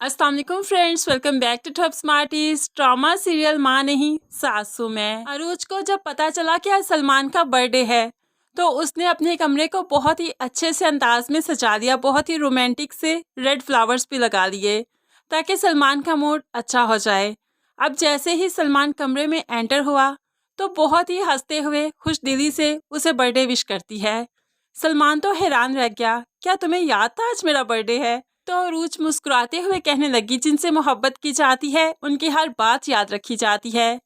अस्सलाम वालेकुम friends, welcome back to Top Smarties. Drama serial माँ नहीं सासू में अरूज को जब पता चला कि आज सलमान का बर्थडे है तो उसने अपने कमरे को बहुत ही अच्छे से अंदाज में सजा दिया। बहुत ही रोमांटिक से रेड फ्लावर्स भी लगा लिए ताकि सलमान का मूड अच्छा हो जाए। अब जैसे ही सलमान कमरे में एंटर हुआ तो बहुत ही हंसते हुए खुश दिली से उसे बर्थडे विश करती है। सलमान तो हैरान रह गया, क्या तुम्हें याद था आज मेरा बर्थडे है? तो अरूज मुस्कुराते हुए कहने लगी, जिनसे मोहब्बत की जाती है उनकी हर बात याद रखी जाती है।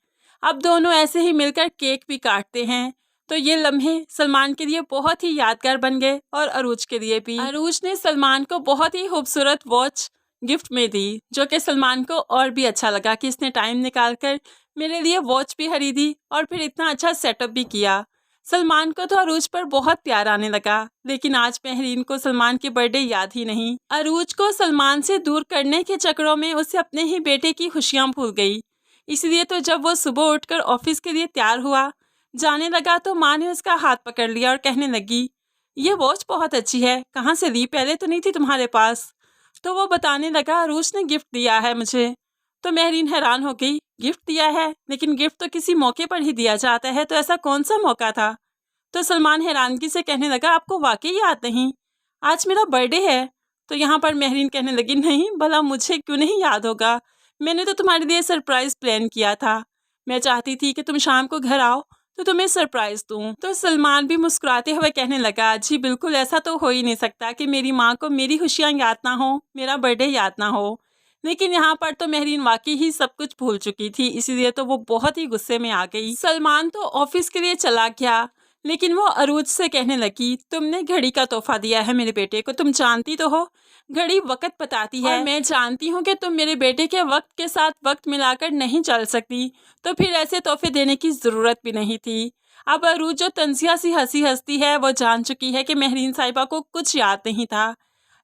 अब दोनों ऐसे ही मिलकर केक भी काटते हैं। तो ये लम्हे सलमान के लिए बहुत ही यादगार बन गए और अरूज के लिए भी। अरूज ने सलमान को बहुत ही खूबसूरत वॉच गिफ्ट में दी, जो कि सलमान को और भी अच्छा लगा कि इसने टाइम निकाल कर मेरे लिए वॉच भी खरीदी और फिर इतना अच्छा सेटअप भी किया। सलमान को तो अरूज पर बहुत प्यार आने लगा, लेकिन आज महरीन को सलमान के बर्थडे याद ही नहीं। अरूज को सलमान से दूर करने के चक्करों में उसे अपने ही बेटे की खुशियां भूल गई। इसलिए तो जब वो सुबह उठकर ऑफिस के लिए तैयार हुआ जाने लगा तो माँ ने उसका हाथ पकड़ लिया और कहने लगी, ये वॉच बहुत अच्छी है, कहाँ से ली? पहले तो नहीं थी तुम्हारे पास। तो वो बताने लगा, अरूज ने गिफ्ट दिया है मुझे। तो महरीन हैरान हो गई, गिफ्ट दिया है? लेकिन गिफ्ट तो किसी मौके पर ही दिया जाता है, तो ऐसा कौन सा मौका था? तो सलमान हैरानगी से कहने लगा, आपको वाकई याद नहीं? आज मेरा बर्थडे है। तो यहाँ पर महरीन कहने लगी, नहीं भला मुझे क्यों नहीं याद होगा, मैंने तो तुम्हारे लिए सरप्राइज प्लान किया था। मैं चाहती थी कि तुम शाम को घर आओ तो तुम्हें सरप्राइज दूं। तो सलमान भी मुस्कुराते हुए कहने लगा, जी बिल्कुल, ऐसा तो हो ही नहीं सकता कि मेरी माँ को मेरी खुशियाँ याद ना हो, मेरा बर्थडे याद ना हो। लेकिन यहाँ पर तो महरीन वाकई ही सब कुछ भूल चुकी थी, इसीलिए तो वो बहुत ही गुस्से में आ गई। सलमान तो ऑफिस के लिए चला गया, लेकिन वो अरूज से कहने लगी, तुमने घड़ी का तोहफा दिया है मेरे बेटे को, तुम जानती तो हो घड़ी वक्त बताती है, और मैं जानती हूँ कि तुम मेरे बेटे के वक्त के साथ वक्त मिलाकर नहीं चल सकती, तो फिर ऐसे तोहफे देने की ज़रूरत भी नहीं थी। अब अरूज जो तंजिया सी हंसी हंसती है वो जान चुकी है कि महरीन साहिबा को कुछ याद नहीं था,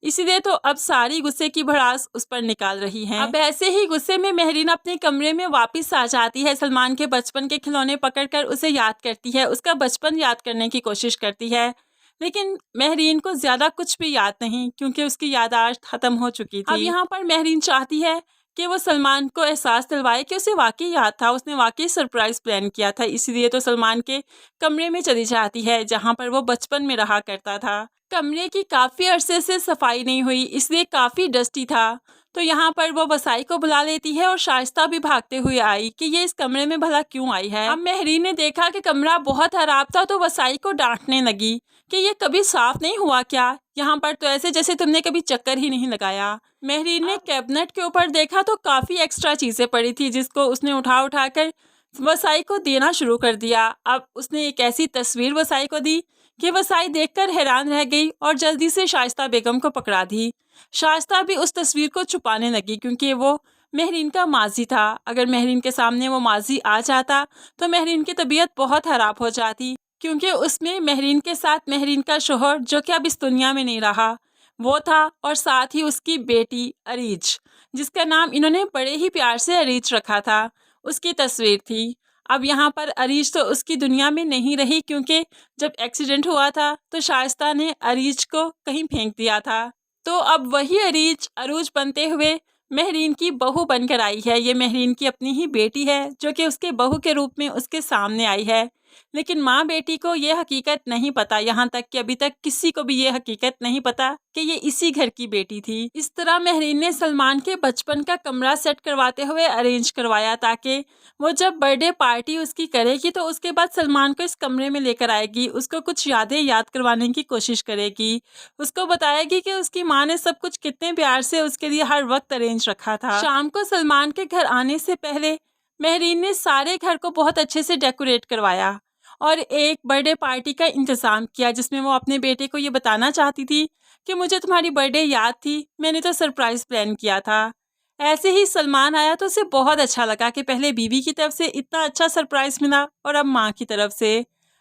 इसीलिए तो अब सारी गुस्से की भड़ास उस पर निकाल रही है। अब ऐसे ही गुस्से में महरीन अपने कमरे में वापस आ जाती है। सलमान के बचपन के खिलौने पकड़कर उसे याद करती है, उसका बचपन याद करने की कोशिश करती है, लेकिन महरीन को ज्यादा कुछ भी याद नहीं क्योंकि उसकी याददाश्त खत्म हो चुकी थी। अब यहाँ पर महरीन चाहती है कि वो सलमान को एहसास दिलवाए कि उसे वाकई याद था, उसने वाकई सरप्राइज प्लान किया था। इसलिए तो सलमान के कमरे में चली जाती है जहाँ पर वो बचपन में रहा करता था। कमरे की काफ़ी अरसे से सफाई नहीं हुई, इसलिए काफ़ी डस्टी था। तो यहाँ पर वो वसाई को बुला लेती है और शाइस्ता भी भागते हुए आई कि ये इस कमरे में भला क्यों आई है। अब महरीन ने देखा कि कमरा बहुत खराब था तो वसाई को डांटने लगी कि ये कभी साफ नहीं हुआ क्या? यहाँ पर तो ऐसे जैसे तुमने कभी चक्कर ही नहीं लगाया। महरीन ने कैबिनेट के ऊपर देखा तो काफ़ी एक्स्ट्रा चीज़ें पड़ी थी, जिसको उसने उठा कर वसाई को देना शुरू कर दिया। अब उसने एक ऐसी तस्वीर वसाई को दी कि वसाई देखकर हैरान रह गई और जल्दी से शाइस्ता बेगम को पकड़ा दी। शाइस्ता भी उस तस्वीर को छुपाने लगी क्योंकि वो महरीन का माजी था। अगर महरीन के सामने वो माजी आ जाता तो महरीन की तबीयत बहुत ख़राब हो जाती, क्योंकि उसमें महरीन के साथ महरीन का शोहर, जो कि अब इस दुनिया में नहीं रहा, वो था, और साथ ही उसकी बेटी अरीज, जिसका नाम इन्होंने बड़े ही प्यार से अरीज रखा था, उसकी तस्वीर थी। अब यहाँ पर अरीज तो उसकी दुनिया में नहीं रही क्योंकि जब एक्सीडेंट हुआ था तो शाइस्ता ने अरीज को कहीं फेंक दिया था। तो अब वही अरीज अरूज बनते हुए महरीन की बहू बनकर आई है। ये महरीन की अपनी ही बेटी है जो कि उसके बहू के रूप में उसके सामने आई है, लेकिन माँ बेटी को ये हकीकत नहीं पता। यहाँ तक कि अभी तक किसी को भी ये हकीकत नहीं पता कि ये इसी घर की बेटी थी। इस तरह महरीन ने सलमान के बचपन का कमरा सेट करवाते हुए अरेंज करवाया ताकि वो जब बर्थडे पार्टी उसकी करेगी तो उसके बाद सलमान को इस कमरे में लेकर आएगी, उसको कुछ यादें याद करवाने की कोशिश करेगी, उसको बताएगी कि उसकी माँ ने सब कुछ कितने प्यार से उसके लिए हर वक्त अरेंज रखा था। शाम को सलमान के घर आने से पहले महरीन ने सारे घर को बहुत अच्छे से डेकोरेट करवाया और एक बर्थडे पार्टी का इंतज़ाम किया, जिसमें वो अपने बेटे को ये बताना चाहती थी कि मुझे तुम्हारी बर्थडे याद थी, मैंने तो सरप्राइज़ प्लान किया था। ऐसे ही सलमान आया तो उसे बहुत अच्छा लगा कि पहले बीवी की तरफ से इतना अच्छा सरप्राइज़ मिला और अब माँ की तरफ से।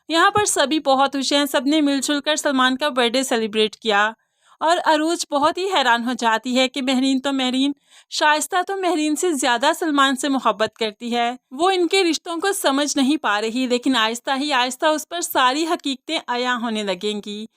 यहाँ पर सभी बहुत खुश हैं, सब ने मिलजुल कर सलमान का बर्थडे सेलिब्रेट किया और अरूज बहुत ही हैरान हो जाती है कि महरीन शाइस्ता तो महरीन से ज़्यादा सलमान से मोहब्बत करती है। वो इनके रिश्तों को समझ नहीं पा रही, लेकिन आहिस्ता ही आहिस्ता उस पर सारी हकीकतें आया होने लगेंगी।